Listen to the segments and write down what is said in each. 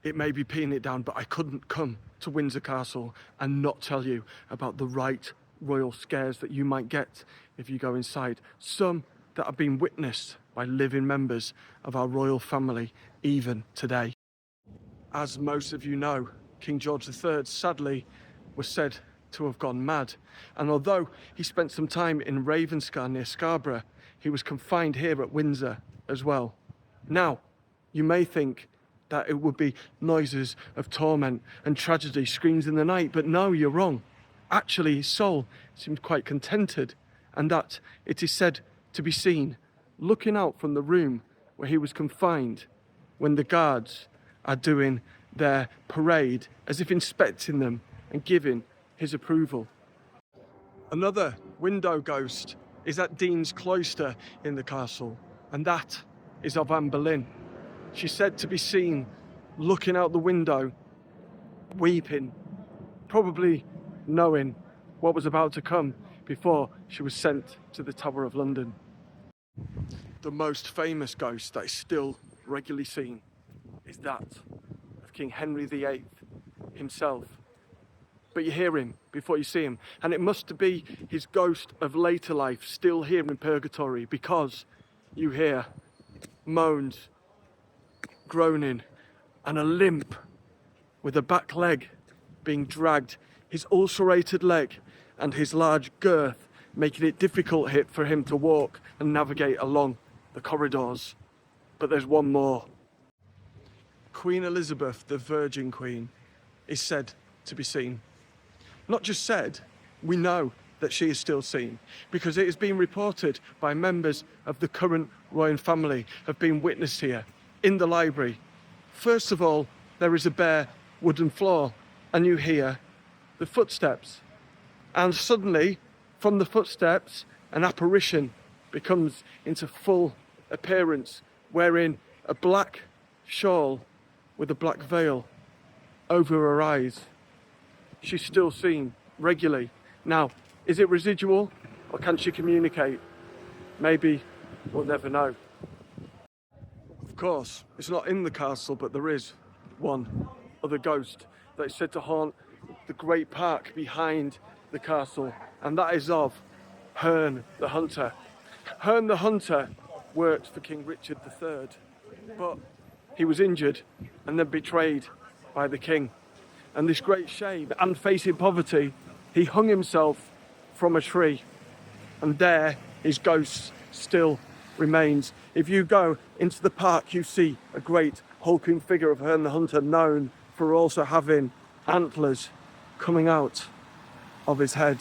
it may be peeing it down, but I couldn't come to Windsor Castle and not tell you about the right royal scares that you might get if you go inside. Some that have been witnessed by living members of our royal family even today. As most of you know, King George III sadly was said to have gone mad, and although he spent some time in Ravenscar near Scarborough, he was confined here at Windsor as well. Now, you may think that it would be noises of torment and tragedy, screams in the night, but no, you're wrong. Actually, his soul seemed quite contented, and that it is said to be seen looking out from the room where he was confined when the guards are doing their parade, as if inspecting them and giving his approval. Another window ghost is at Dean's Cloister in the castle, and that is of Anne Boleyn. She's said to be seen looking out the window, weeping, probably knowing what was about to come before she was sent to the Tower of London. The most famous ghost that is still regularly seen is that of King Henry VIII himself. But you hear him before you see him, and it must be his ghost of later life still here in purgatory, because you hear moans, groaning, and a limp with a back leg being dragged, his ulcerated leg and his large girth making it difficult for him to walk and navigate along the corridors. But there's one more. Queen Elizabeth, the Virgin Queen, is said to be seen. Not just said, we know that she is still seen, because it has been reported by members of the current royal family have been witnessed here in the library. First of all, there is a bare wooden floor, and you hear the footsteps. And suddenly, from the footsteps, an apparition becomes into full appearance, wearing a black shawl with a black veil over her eyes. She's still seen regularly. Now, is it residual, or can she communicate? Maybe we'll never know. Of course, it's not in the castle, but there is one other ghost that is said to haunt the great park behind the castle, and that is of Herne the Hunter. Herne the Hunter worked for King Richard III, but he was injured and then betrayed by the king. And this great shame and facing poverty, he hung himself from a tree, and there his ghost still remains. If you go into the park, you see a great hulking figure of Herne the Hunter, known for also having antlers coming out of his head.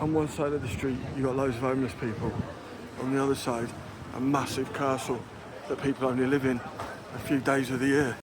On one side of the street, you got loads of homeless people. On the other side, a massive castle that people only live in a few days of the year.